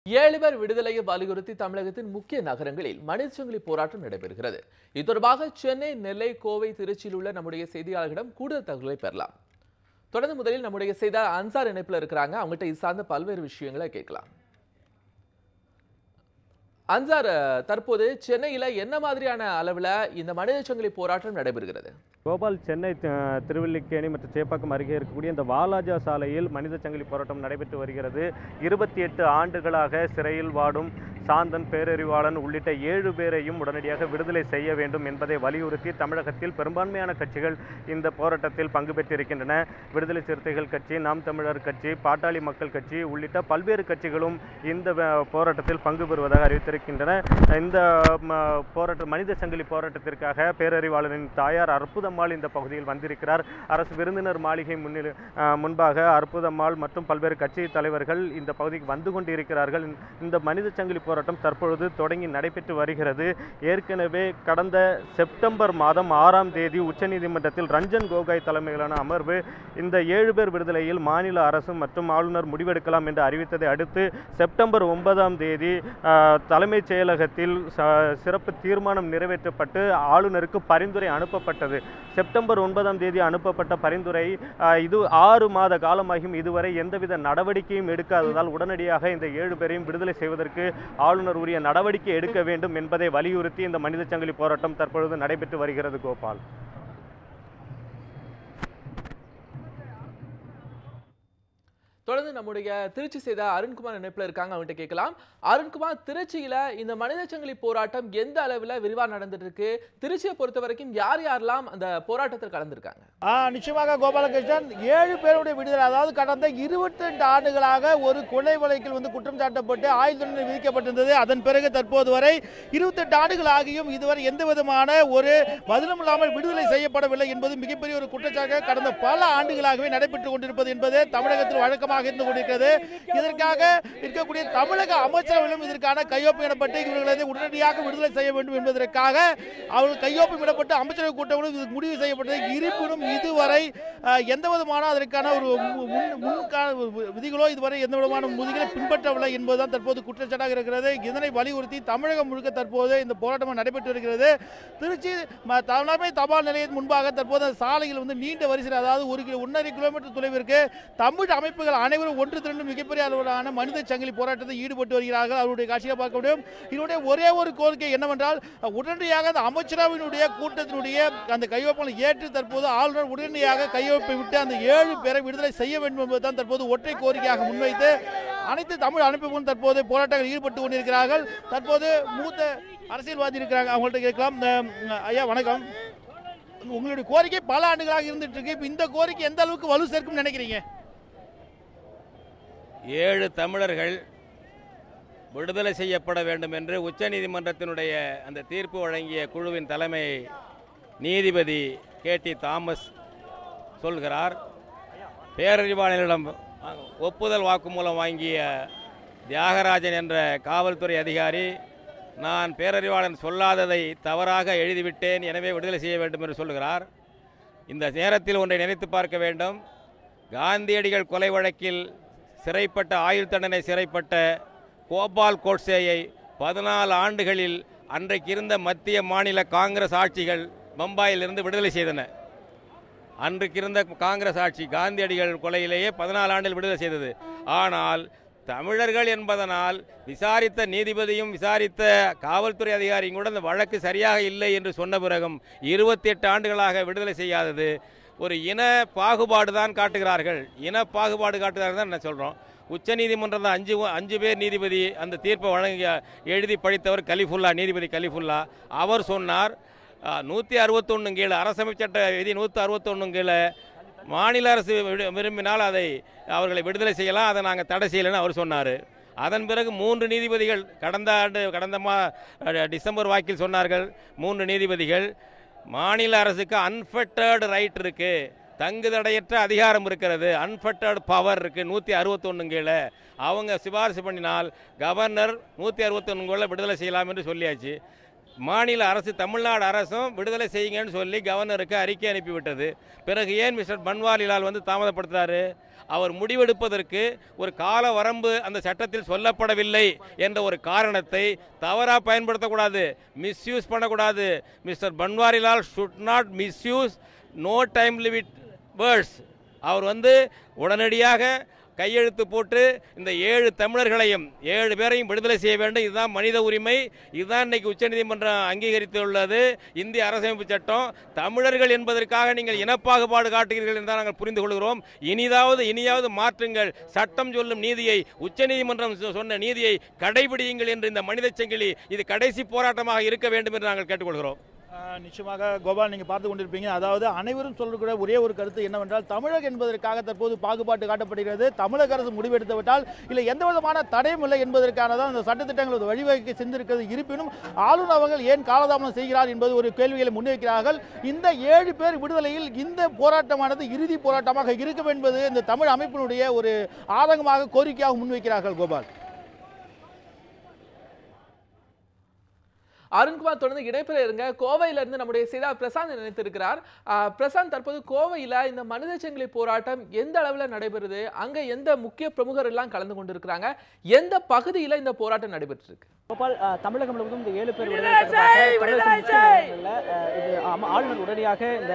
7 பேர் விடுதலையை வலியுறுத்தி தமிழகத்தின் முக்கிய நகரங்களில் மனித சங்கிலி போராட்டம் நடைபெறுகிறது. இது தொடர்பாக சென்னை, நெல்லை, கோவை, திருச்சியில் உள்ள நம்முடைய செய்தியாளர்களிடம் கூடுதல் தகவல்களை பெறலாம். தொடர்ந்து முதலில் நம்முடைய செய்தியாளர் அன்சார் இணைப்பில் இருக்கிறாங்க. அவங்ககிட்ட இது சார்ந்த பல்வேறு விஷயங்களை கேட்கலாம். அன்சார், தற்போது சென்னையில் என்ன மாதிரியான அளவில் இந்த மனித சங்கிலி போராட்டம் நடைபெறுகிறது? கோபால், சென்னை திருவல்லிக்கேணி மற்றும் சேப்பாக்கம் அருகே இருக்கக்கூடிய இந்த வாலாஜா சாலையில் மனித சங்கிலி போராட்டம் நடைபெற்று வருகிறது. 28 ஆண்டுகளாக சிறையில் வாடும் சாந்தன், பேரறிவாளன் உள்ளிட்ட 7 பேரையும் உடனடியாக விடுதலை செய்ய வேண்டும் என்பதை வலியுறுத்தி தமிழகத்தில் பெரும்பான்மையான கட்சிகள் இந்த போராட்டத்தில் பங்கு பெற்றிருக்கின்றன. விடுதலை சிறுத்தைகள் கட்சி, நாம் தமிழர் கட்சி, பாட்டாளி மக்கள் கட்சி உள்ளிட்ட பல்வேறு கட்சிகளும் இந்த போராட்டத்தில் பங்கு பெறுவதாக அறிவித்திருக்கின்றன. இந்த மனித சங்கிலி போராட்டத்திற்காக பேரறிவாளனின் தாயார் அற்புதம்மாள் இந்த பகுதியில் வந்திருக்கிறார். அரசு விருந்தினர் மாளிகை முன்பாக அற்புதம்மாள் மற்றும் பல்வேறு கட்சி தலைவர்கள் இந்த பகுதிக்கு வந்து கொண்டிருக்கிறார்கள். இந்த மனித சங்கிலி போராட்டம் தற்பொழுது தொடங்கி நடைபெற்று வருகிறது. ஏற்கனவே கடந்த செப்டம்பர் மாதம் 6ஆம் தேதி உச்சநீதிமன்றத்தில் ரஞ்சன் கோகாய் தலைமையிலான அமர்வு இந்த 7 பேர் விடுதலையில் மாநில அரசு மற்றும் ஆளுநர் முடிவெடுக்கலாம் என்று அறிவித்ததை அடுத்து செப்டம்பர் 9ஆம் தேதி தலைமைச் செயலகத்தில் சிறப்பு தீர்மானம் நிறைவேற்றப்பட்டு ஆளுநருக்கு பரிந்துரை அனுப்பப்பட்டது. செப்டம்பர் 9ஆம் தேதி அனுப்பப்பட்ட பரிந்துரை இது 6 மாத காலமாகியும் இதுவரை எந்தவித நடவடிக்கையும் எடுக்காததால் உடனடியாக இந்த 7 பேரையும் விடுதலை செய்வதற்கு ஆளுநர் உரிய நடவடிக்கை எடுக்க வேண்டும் என்பதை வலியுறுத்தி இந்த மனித சங்கிலி போராட்டம் தற்பொழுது நடைபெற்று வருகிறது. கோபால், தொடர்ந்து நம்முடைய திருச்சி செய்த அருண்குமார் இணைப்பில் இருக்காங்க. அவங்ககிட்ட கேட்கலாம். அருண்குமார், திருச்சியில இந்த மனித சங்கிலி போராட்டம் எந்த அளவில் விரிவாக நடந்துட்டு இருக்கு? திருச்சியை பொறுத்த வரைக்கும் யார் யாரெல்லாம் அந்த போராட்டத்தில் கலந்துருக்காங்க? நிச்சயமாக கோபாலகிருஷ்ணன், 7 பேருடைய விடுதலை, அதாவது கடந்த 22 ஆண்டுகளாக ஒரு கொலை வழக்கில் குற்றம் சாட்டப்பட்டு ஆயுள் தண்டனை விதிக்கப்பட்டிருந்தது. அதன் பிறகு தற்போது வரை 28 ஆண்டுகள் ஆகியும் இதுவரை எந்த விதமான ஒரு பதிலும் இல்லாமல் விடுதலை செய்யப்படவில்லை என்பது மிகப்பெரிய ஒரு குற்றச்சாட்டாக கடந்த பல ஆண்டுகளாகவே நடைபெற்றுக் கொண்டிருப்பது என்பது தமிழகத்தில் வழக்கமாக இருந்து கொண்டிருக்கிறது. இதற்காக இருக்கக்கூடிய தமிழக அமைச்சரவையிலும் இதற்கான கையொப்பமிடப்பட்டு இவர்களை உடனடியாக விடுதலை செய்ய வேண்டும் என்பதற்காக அவர்கள் கையொப்பமிடப்பட்டு அமைச்சரவை கூட்டங்களும் இதுக்கு முடிவு செய்யப்பட்டது. இருப்பினும் இதுவரை எந்த விதமான அதற்கான ஒரு விதிகளோ இதுவரை எந்த விதமான விதிகளை பின்பற்றவில்லை என்பதுதான் தற்போது குற்றச்சாட்டாக இருக்கிறது. இதனை வலியுறுத்தி தமிழகம் முழுக்க தற்போது இந்த போராட்டம் நடைபெற்று வருகிறது. திருச்சி தலைமை தபால் நிலையத்தின் முன்பாக தற்போது சாலையில் நீண்ட வரிசையில், அதாவது 1.5 கிலோமீட்டர் தொலைவிற்கு தமிழ் அமைப்புகள் அனைவரும் ஒன்று திரண்டு மிகப்பெரிய அளவிலான மனித சங்கிலி போராட்டத்தில் ஈடுபட்டு வருகிறார்கள். அவருடைய காட்சியை பார்க்க முடியும். இதனுடைய ஒரே ஒரு கோரிக்கை என்னவென்றால், உடனடியாக அந்த அமைச்சரவையினுடைய கூட்டத்தினுடைய அந்த கையொப்பங்களை ஏற்று தற்போது ஆளுநர் உடனடியாக கையொப்பை விட்டு அந்த 7 பேரை விடுதலை செய்ய வேண்டும் என்பதுதான் தற்போது ஒற்றை கோரிக்கையாக முன்வைத்து அனைத்து தமிழ் அமைப்புகளும் தற்போது போராட்டத்தில் ஈடுபட்டு கொண்டிருக்கிறார்கள். தற்போது மூத்த அரசியல்வாதி இருக்கிறாங்க, அவங்கள்ட்ட கேட்கலாம். ஐயா வணக்கம். உங்களுடைய கோரிக்கை பல ஆண்டுகளாக இருந்துட்டு இருக்கு. இந்த கோரிக்கை எந்த அளவுக்கு வலு சேர்க்கும் நினைக்கிறீங்க? 7 தமிழர்கள் விடுதலை செய்யப்பட வேண்டும் என்று உச்சநீதிமன்றத்தினுடைய அந்த தீர்ப்பு வழங்கிய குழுவின் தலைமை நீதிபதி KT தாமஸ் சொல்கிறார். பேரறிவாளனிடம் ஒப்புதல் வாக்குமூலம் வாங்கிய தியாகராஜன் என்ற காவல்துறை அதிகாரி, நான் பேரறிவாளன் சொல்லாததை தவறாக எழுதிவிட்டேன், எனவே விடுதலை செய்ய வேண்டும் என்று சொல்கிறார். இந்த நேரத்தில் ஒன்றை நினைத்து பார்க்க வேண்டும். காந்தியடிகள் கொலை வழக்கில் சிறைப்பட்ட, ஆயுள் தண்டனை சிறைப்பட்ட கோபால் கோட்சேயை 14 ஆண்டுகளில் அன்றைக்கு இருந்த மத்திய மாநில காங்கிரஸ் ஆட்சிகள் பம்பாயிலிருந்து விடுதலை செய்தன. அன்றைக்கு இருந்த காங்கிரஸ் ஆட்சி காந்தியடிகள் கொலையிலேயே 14 ஆண்டில் விடுதலை செய்தது. ஆனால் தமிழர்கள் என்பதனால் விசாரித்த நீதிபதியும் விசாரித்த காவல்துறை அதிகாரியும் கூட இந்த வழக்கு சரியாக இல்லை என்று சொன்ன பிறகும் 28 ஆண்டுகளாக விடுதலை செய்யாதது ஒரு இன பாகுபாடு தான் காட்டுகிறார்கள். இன பாகுபாடு காட்டுகிறார்கள் தான் என்ன சொல்கிறோம். உச்சநீதிமன்றம் தான் 5 பேர் நீதிபதி அந்த தீர்ப்பை வழங்கிய எழுதி படித்தவர் கலிஃபுல்லா, நீதிபதி கலிஃபுல்லா. அவர் சொன்னார், 161 கீழே அரசமைப்பு சட்ட விதி 161 கீழே மாநில அரசு விரும்பினால் அதை அவர்களை விடுதலை செய்யலாம், அதை நாங்கள் தடை செய்யலைன்னு அவர் சொன்னார். அதன் பிறகு 3 நீதிபதிகள் கடந்த டிசம்பர் வாக்கில் சொன்னார்கள். 3 நீதிபதிகள், மாநில அரசுக்கு அன்ஃபெட்டர்டு ரைட் இருக்கு, தங்குதடையற்ற அதிகாரம் இருக்கிறது, அன்ஃபெட்டர்டு பவர் இருக்கு 161 கீழே. அவங்க சிபாரிசு பண்ணினால் கவர்னர் 161 கீழே விடுதலை செய்யலாம் என்று சொல்லியாச்சு. மாநில அரசு தமிழ்நாடு அரசும் விடுதலை செய்யுங்கன்னு சொல்லி கவர்னருக்கு அறிக்கை அனுப்பிவிட்டது. பிறகு ஏன் மிஸ்டர் பன்வாரிலால் வந்து தாமதப்படுத்துறாரு? அவர் முடிவெடுப்பதற்கு ஒரு கால வரம்பு அந்த சட்டத்தில் சொல்லப்படவில்லை என்ற ஒரு காரணத்தை தவறாக பயன்படுத்தக்கூடாது, மிஸ்யூஸ் பண்ணக்கூடாது. Mister Banwarilal should not misuse no time limit words. அவர் வந்து உடனடியாக கையெழுத்து போட்டு இந்த 7 தமிழர்களையும் 7 பேரையும் விடுதலை செய்ய வேண்டும். இதுதான் மனித உரிமை. இதுதான் இன்னைக்கு உச்சநீதிமன்றம் அங்கீகரித்துள்ளது. இந்திய அரசமைப்பு சட்டம். தமிழர்கள் என்பதற்காக நீங்கள் இனப்பாகுபாடு காட்டுகிறீர்கள் என்றால் நாங்கள் புரிந்து கொள்கிறோம். இனியாவது மாற்றுங்கள். சட்டம் சொல்லும் நீதியை, உச்சநீதிமன்றம் சொன்ன நீதியை கடைபிடியுங்கள் என்று இந்த மனித சங்கிலி இது கடைசி போராட்டமாக இருக்க வேண்டும் என்று நாங்கள் கேட்டுக்கொள்கிறோம். நிச்சயமாக கோபால், நீங்கள் பார்த்து கொண்டிருப்பீங்க. அதாவது அனைவரும் சொல்லக்கூடிய ஒரே ஒரு கருத்து என்னவென்றால், தமிழக என்பதற்காக தற்போது பாகுபாட்டு காட்டப்படுகிறது. தமிழக அரசு முடிவெடுத்து விட்டால் இல்லை எந்த விதமான தடையும் இல்லை என்பதற்கான தான் இந்த சட்டத்திட்டங்கள் வழிவகை சென்றிருக்கிறது. இருப்பினும் ஆளுநர் அவர்கள் ஏன் காலதாமதம் செய்கிறார் என்பது ஒரு கேள்விகளை முன்வைக்கிறார்கள். இந்த 7 பேர் விடுதலையில் இந்த போராட்டமானது இறுதி போராட்டமாக இருக்கும் என்பது இந்த தமிழ் அமைப்பினுடைய ஒரு ஆதங்கமாக கோரிக்கையாக முன்வைக்கிறார்கள். கோபால், அருண்குமார் தொடர்ந்து இணைப்பில் இருங்க. கோவையிலிருந்து நம்முடைய செய்தியாளர் பிரசாந்த் நினைத்திருக்கிறார். பிரசாந்த், தற்போது கோவையில் இந்த மனித சங்கிலி போராட்டம் எந்த அளவில் நடைபெறுது? அங்க எந்த முக்கிய பிரமுகர் எல்லாம் கலந்து கொண்டிருக்கிறாங்க? எந்த பகுதியில் இந்த போராட்டம் நடைபெற்று இருக்கு? கோபால், தமிழகம் முழுவதும் இந்த 7 பேர் ஆளுநர் உடனடியாக இந்த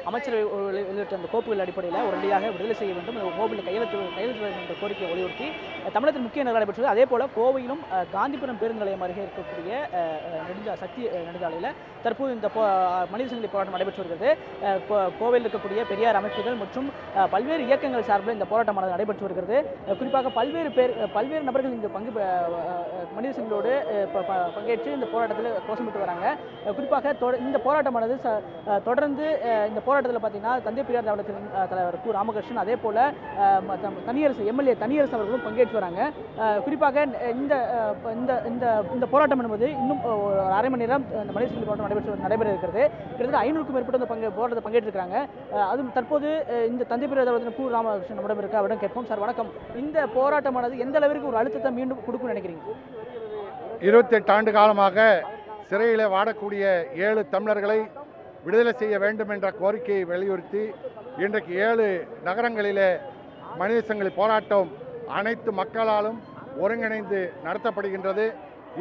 அமைச்சரவை வெளியிட்ட அந்த கோப்புகள் அடிப்படையில் உடனடியாக விடுதலை செய்ய வேண்டும், கோப்பில் கையெழுத்து என்ற கோரிக்கையை வலியுறுத்தி தமிழகத்தில் முக்கிய நடைபெற்றது. அதே போல கோவையிலும் காந்திபுரம் பேருந்து நிலையம் அருகே இருக்கக்கூடிய சக்தி நெடுஞ்சாலையில் தற்போது இந்த மனித சங்கிலி போராட்டம் நடைபெற்று வருகிறது. கோவையில் இருக்கக்கூடிய பெரியார் அமைப்புகள் மற்றும் பல்வேறு இயக்கங்கள் சார்பில் இந்த போராட்டமானது நடைபெற்று வருகிறது. குறிப்பாக பல்வேறு நபர்கள் இந்த மனித சங்கிலியோடு பங்கேற்று இந்த போராட்டத்தில் கோஷமிட்டு வராங்க. குறிப்பாக இந்த போராட்டமானது தொடர்ந்து இந்த போராட்டத்தில் பார்த்தீங்கன்னா தந்தை பெரியார் திராவிடத்தின் தலைவர் கு. ராமகிருஷ்ணன், அதே போல எம்எல்ஏ தனியரசு அவர்களும் பங்கேற்று வராங்க. குறிப்பாக இந்த போராட்டம் என்பது இன்னும் ஒரு அரை மணி நேரம் இந்த மனித சங்கிலி போராட்டம் நடைபெற இருக்கிறது. கிட்டத்தட்ட 500க்கும் மேற்பட்ட இந்த போராட்டத்தை பங்கேற்றிருக்காங்க. அதுவும் தற்போது இந்த தந்தை பெரியார் திராவிடத்தின் கு. ராமகிருஷ்ணன் நம்மிடம் இருக்க அவரிடம் கேட்போம். சார் வணக்கம். இந்த போராட்டமானது எந்த அளவிற்கு ஒரு அழுத்தத்தை மீண்டும் கொடுக்கும்னு நினைக்கிறீங்க? 28 ஆண்டு காலமாக சிறையில் வாடக்கூடிய 7 தமிழர்களை விடுதலை செய்ய வேண்டும் என்ற கோரிக்கையை வலியுறுத்தி இன்றைக்கு 7 நகரங்களிலே மனித சங்கிலி போராட்டம் அனைத்து மக்களாலும் ஒருங்கிணைந்து நடத்தப்படுகின்றது.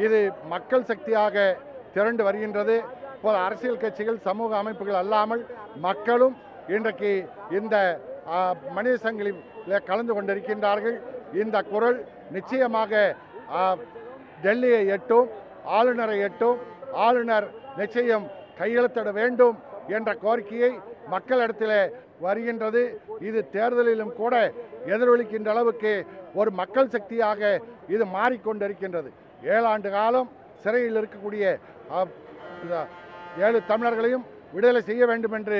இது மக்கள் சக்தியாக திரண்டு வருகின்றது. இப்போது அரசியல் கட்சிகள், சமூக அமைப்புகள் அல்லாமல் மக்களும் இன்றைக்கு இந்த மனித சங்கிலியில் கலந்து கொண்டிருக்கின்றார்கள். இந்த குரல் நிச்சயமாக டெல்லியை எட்டும், ஆளுநரை எட்டும். ஆளுநர் நிச்சயம் கையெழுத்திட வேண்டும் என்ற கோரிக்கையை மக்களிடத்தில் வருகின்றது. இது தேர்தலிலும் கூட எதிரொலிக்கின்ற அளவுக்கு ஒரு மக்கள் சக்தியாக இது மாறிக்கொண்டிருக்கின்றது. 7 ஆண்டு காலம் சிறையில் இருக்கக்கூடிய 7 தமிழர்களையும் விடுதலை செய்ய வேண்டும் என்று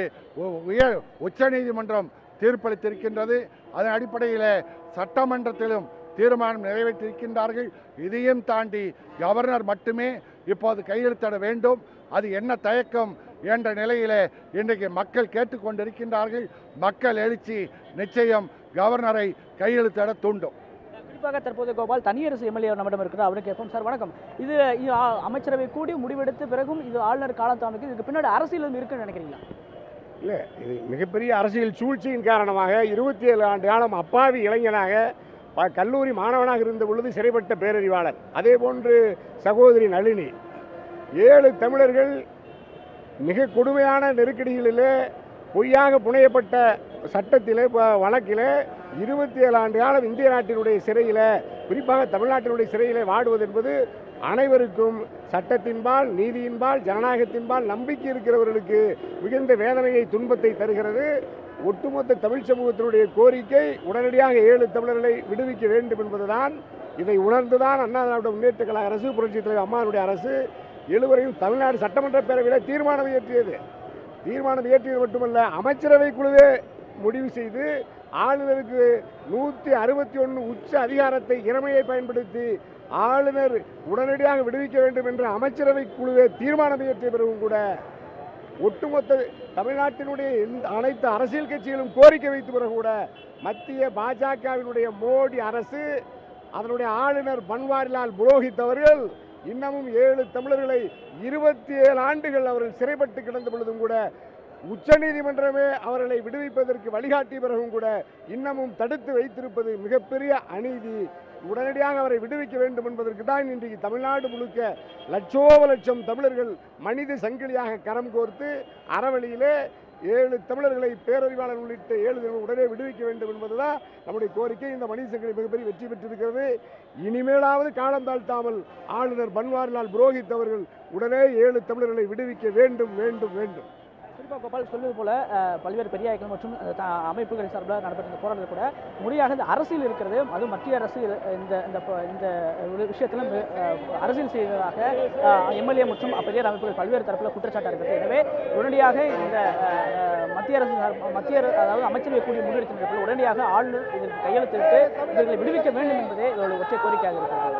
உச்சநீதிமன்றம் தீர்ப்பளித்திருக்கின்றது. அதன் அடிப்படையில் சட்டமன்றத்திலும் தீர்மானம் நிறைவேற்றியிருக்கின்றார்கள். இதையும் தாண்டி கவர்னர் மட்டுமே இப்போது கையெழுத்திட வேண்டும். அது என்ன தயக்கம் என்ற நிலையிலே இன்றைக்கு மக்கள் கேட்டுக்கொண்டிருக்கின்றார்கள். மக்கள் எழுச்சி நிச்சயம் கவர்னரை கையெழுத்திட தூண்டும். குறிப்பாக தற்போது கோபால், தனியரசு எம்எல்ஏ நம்மிடம் இருக்கிறார், அவரை கேட்போம். சார் வணக்கம். இது அமைச்சரவை கூடி முடிவெடுத்த பிறகும் இது ஆளுநர் காலத்தாமதம், இதுக்கு பின்னாடி அரசியல் இருக்குன்னு நினைக்கிறீங்களா? இல்லை, இது மிகப்பெரிய அரசியல் சூழ்ச்சியின் காரணமாக 27 ஆண்டு காலம் அப்பாவி இளைஞனாக கல்லூரி மாணவனாக இருந்த பொழுது சிறைப்பட்ட பேரறிவாளர், அதே போன்று சகோதரி நளினி, 7 தமிழர்கள் மிக கொடுமையான நெருக்கடிகளிலே பொய்யாக புனையப்பட்ட சட்டத்திலே வழக்கில் 27 ஆண்டு காலம் இந்திய நாட்டினுடைய சிறையில், குறிப்பாக தமிழ்நாட்டினுடைய சிறையில் வாடுவது என்பது அனைவருக்கும் சட்டத்தின்பால், நீதியின்பால், ஜனநாயகத்தின்பால் நம்பிக்கை இருக்கிறவர்களுக்கு மிகுந்த வேதனையை, துன்பத்தை தருகிறது. ஒட்டுமொத்த தமிழ் சமூகத்தினுடைய கோரிக்கை உடனடியாக 7 தமிழர்களை விடுவிக்க வேண்டும் என்பதுதான். இதை உணர்ந்துதான் அண்ணா திராவிட முன்னேற்ற கழக அரசு, புரட்சித் தலைவர் அம்மாவுடைய அரசு 7வரையும் தமிழ்நாடு சட்டமன்ற பேரவையில் தீர்மானம் இயற்றியது. தீர்மானம் இயற்றியது மட்டுமல்ல, அமைச்சரவை குழுவே முடிவு செய்து ஆளுநருக்கு 161 உச்ச அதிகாரத்தை, இறமையை பயன்படுத்தி ஆளுநர் உடனடியாக விடுவிக்க வேண்டும் என்று அமைச்சரவை குழுவே தீர்மானம் இயற்றிய பிறகும் கூட ஒட்டுமொத்த தமிழ்நாட்டினுடைய அனைத்து அரசியல் கட்சிகளும் கோரிக்கை வைத்த பிறகு கூட மத்திய பாஜகவினுடைய மோடி அரசு, அதனுடைய ஆளுநர் பன்வாரிலால் புரோஹித் அவர்கள் இன்னமும் 7 தமிழர்களை 27 ஆண்டுகள் அவர்கள் சிறைப்பட்டு கிடந்த பொழுதும் கூட உச்சநீதிமன்றமே அவர்களை விடுவிப்பதற்கு வழிகாட்டிய பிறகும் கூட இன்னமும் தடுத்து வைத்திருப்பது மிகப்பெரிய அநீதி. உடனடியாக அவரை விடுவிக்க வேண்டும் என்பதற்கு தான் இன்றைக்கு தமிழ்நாடு முழுக்க லட்சோப தமிழர்கள் மனித சங்கிலியாக கரம் கோர்த்து அறவழியிலே 7 தமிழர்களை பேரறிவாளர் உள்ளிட்ட 7 தமிழர்கள் உடனே விடுவிக்க வேண்டும் என்பதுதான் நம்முடைய கோரிக்கை. இந்த மனித சங்கிலி மிகப்பெரிய வெற்றி பெற்றிருக்கிறது. இனிமேலாவது காலம் தாழ்த்தாமல் ஆளுநர் பன்வாரிலால் புரோஹித் அவர்கள் உடனே 7 தமிழர்களை விடுவிக்க வேண்டும் வேண்டும் வேண்டும். குறிப்பாக கோபால் சொல்வது போல பல்வேறு பெரியாய்கள் மற்றும் அமைப்புகள் சார்பில் நடைபெற்ற இந்த போராட்டத்தில் கூட முறையாக இந்த அரசியல் இருக்கிறது, அதுவும் மத்திய அரசு இந்த விஷயத்தில் அரசியல் செய்வதாக எம்எல்ஏ மற்றும் பெரியார் அமைப்புகள் பல்வேறு தரப்பில் குற்றச்சாட்டாக இருக்கிறது. எனவே உடனடியாக இந்த மத்திய அரசு அதாவது அமைச்சரவை கூடிய முடிவெடுத்த உடனடியாக ஆளுநர் இதற்கு கையெழுத்திட்டு இவர்களை விடுவிக்க வேண்டும் என்பதே இதோட ஒற்றை கோரிக்கையாக இருக்கிறது.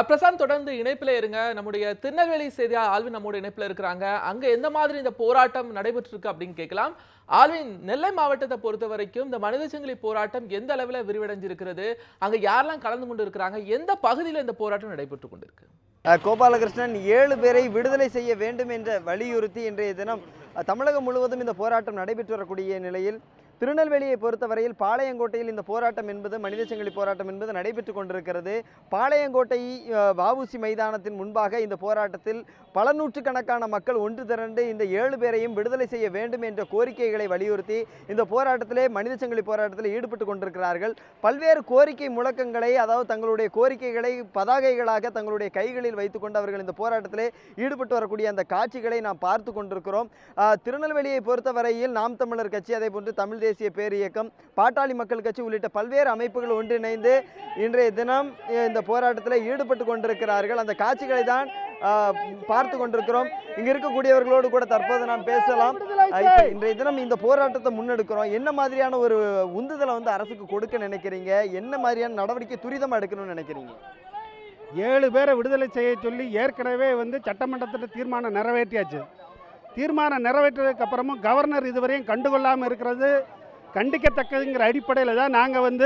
பிரசாந்த், தொடர்ந்து இணைப்பில் இருங்க. நம்முடைய திருநெல்வேலி செய்தியாளர் ஆல்வின் நம்மோட இணைப்பில் இருக்கிறாங்க. அங்க எந்த மாதிரி இந்த போராட்டம் நடைபெற்று இருக்கு அப்படின்னு கேட்கலாம். ஆல்வின், நெல்லை மாவட்டத்தை பொறுத்த வரைக்கும் இந்த மனித சங்கிலி போராட்டம் எந்த அளவில் விரிவடைஞ்சிருக்கிறது, அங்க யாரெல்லாம் கலந்து கொண்டு இருக்கிறாங்க, எந்த பகுதியில் இந்த போராட்டம் நடைபெற்று கொண்டிருக்கு? கோபாலகிருஷ்ணன், 7 பேரை விடுதலை செய்ய வேண்டும் என்ற வலியுறுத்தி இன்றைய தினம் தமிழகம் முழுவதும் இந்த போராட்டம் நடைபெற்று வரக்கூடிய நிலையில் திருநெல்வேலியை பொறுத்தவரையில் பாளையங்கோட்டையில் இந்த போராட்டம் என்பது மனித சங்கிலி போராட்டம் என்பது நடைபெற்று கொண்டிருக்கிறது. பாளையங்கோட்டை வஉசி மைதானத்தின் முன்பாக இந்த போராட்டத்தில் பல நூற்றுக்கணக்கான மக்கள் ஒன்று திரண்டு இந்த 7 பேரையும் விடுதலை செய்ய வேண்டும் என்ற கோரிக்கைகளை வலியுறுத்தி இந்த போராட்டத்திலே மனித சங்கிலி போராட்டத்தில் ஈடுபட்டு கொண்டிருக்கிறார்கள். பல்வேறு கோரிக்கை முழக்கங்களை, அதாவது தங்களுடைய கோரிக்கைகளை பதாகைகளாக தங்களுடைய கைகளில் வைத்துக்கொண்டு அவர்கள் இந்த போராட்டத்திலே ஈடுபட்டு வரக்கூடிய அந்த காட்சிகளை நாம் பார்த்து கொண்டிருக்கிறோம். திருநெல்வேலியை பொறுத்தவரையில் நாம் தமிழர் கட்சி, அதே போன்று தமிழ் தேசிய பேர் இயக்கம், பாட்டாளி மக்கள் கட்சி உள்ளிட்ட பல்வேறு அமைப்புகள் ஒன்றிணைந்து இன்றைய தினம் இந்த போராட்டத்தில் ஈடுபட்டு கொண்டிருக்கிறார்கள். அந்த காட்சிகளை தான் பார்த்து கொண்டிருக்கிறோம். இங்க இருக்கக்கூடியவர்களோடு கூட தற்போது நாம் பேசலாம். இன்றைய தினம் இந்த போராட்டத்தை முன்னெடுக்கிறோம். என்ன மாதிரியான ஒரு உந்துதலை அரசுக்கு கொடுக்க நினைக்கிறீங்க? என்ன மாதிரியான நடவடிக்கை துரிதமா எடுக்கணும்னு நினைக்கிறீங்க? 7 பேரை விடுதலை செய்ய சொல்லி ஏற்கனவே சட்டமன்றத்தில் தீர்மானம் நிறைவேற்றியாச்சு. தீர்மானம் நிறைவேற்றதுக்கு அப்புறமும் கவர்னர் இதுவரையும் கண்டுகொள்ளாமல் இருக்கிறது கண்டிக்கத்தக்கதுங்கிற அடிப்படையில் தான் நாங்கள்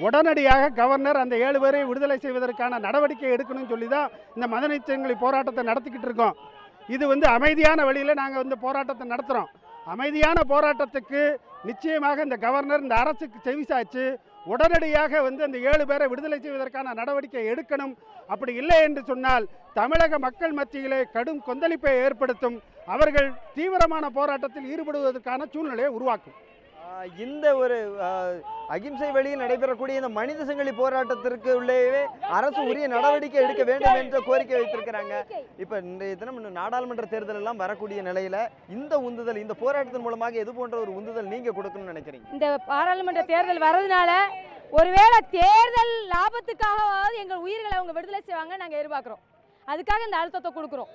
உடனடியாக கவர்னர் அந்த 7 பேரை விடுதலை செய்வதற்கான நடவடிக்கை எடுக்கணும்னு சொல்லி தான் இந்த மனித சங்கிலி போராட்டத்தை நடத்திக்கிட்டு இருக்கோம். இது அமைதியான வழியில் நாங்கள் போராட்டத்தை நடத்துகிறோம். அமைதியான போராட்டத்துக்கு நிச்சயமாக இந்த கவர்னர் இந்த அரசுக்கு செவிசாய்ச்சு உடனடியாக அந்த 7 பேரை விடுதலை செய்வதற்கான நடவடிக்கை எடுக்கணும். அப்படி இல்லை என்று சொன்னால் தமிழக மக்கள் மத்தியிலே கடும் கொந்தளிப்பை ஏற்படுத்தும். அவர்கள் தீவிரமான போராட்டத்தில் ஈடுபடுவதற்கான சூழ்நிலையை உருவாக்கும். இந்த ஒரு அகிம்சை வழியில் நடைபெறக்கூடிய இந்த மனித சங்கிலி போராட்டத்திற்கு உள்ளேயே அரசு உரிய நடவடிக்கை எடுக்க வேண்டும் என்ற கோரிக்கை வைத்திருக்கிறாங்க. இப்ப இன்றைய தினம் நாடாளுமன்ற தேர்தல் எல்லாம் வரக்கூடிய நிலையில இந்த உந்துதல், இந்த போராட்டத்தின் மூலமாக எது போன்ற ஒரு உந்துதல் நீங்க கொடுக்கணும்னு நினைக்கிறீங்க? இந்த பாராளுமன்ற தேர்தல் வர்றதுனால ஒருவேளை தேர்தல் லாபத்துக்காகவாவது எங்கள் உயிர்களை அவங்க விடுதலை செய்வாங்க நாங்கள் எதிர்பார்க்கிறோம். அதுக்காக இந்த அழுத்தத்தை கொடுக்குறோம்.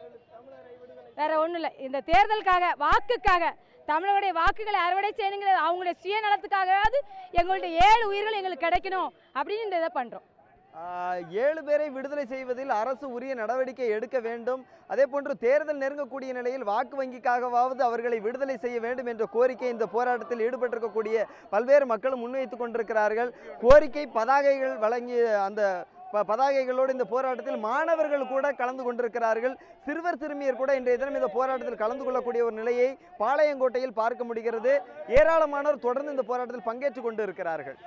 வேற ஒன்றும் இல்லை. இந்த தேர்தலுக்காக, வாக்குக்காக, தமிழருடைய வாக்குகளை அறுவடை செய்யணுங்கிற அவங்களுடைய சுயநலத்துக்காகவாவது எங்களுடைய 7 உயிர்கள் எங்களுக்கு கிடைக்கணும் அப்படின்னு இந்த இதை பண்ணுறோம். 7 பேரை விடுதலை செய்வதில் அரசு உரிய நடவடிக்கை எடுக்க வேண்டும். அதே போன்று தேர்தல் நெருங்கக்கூடிய நிலையில் வாக்கு வங்கிக்காகவாவது அவர்களை விடுதலை செய்ய வேண்டும் என்ற கோரிக்கை இந்த போராட்டத்தில் ஈடுபட்டிருக்கக்கூடிய பல்வேறு மக்களும் முன்வைத்துக் கொண்டிருக்கிறார்கள். கோரிக்கை பதாகைகள் வழங்கிய அந்த பதாகைகளோடு இந்த போராட்டத்தில் மாணவர்கள் கூட கலந்து கொண்டிருக்கிறார்கள். சிறுவர் சிறுமியர் கூட இன்றைய தினம் இந்த போராட்டத்தில் கலந்து கொள்ளக்கூடிய ஒரு நிலையை பாளையங்கோட்டையில் பார்க்க முடிகிறது. ஏராளமானோர் தொடர்ந்து இந்த போராட்டத்தில் பங்கேற்றுக் கொண்டு இருக்கிறார்கள்.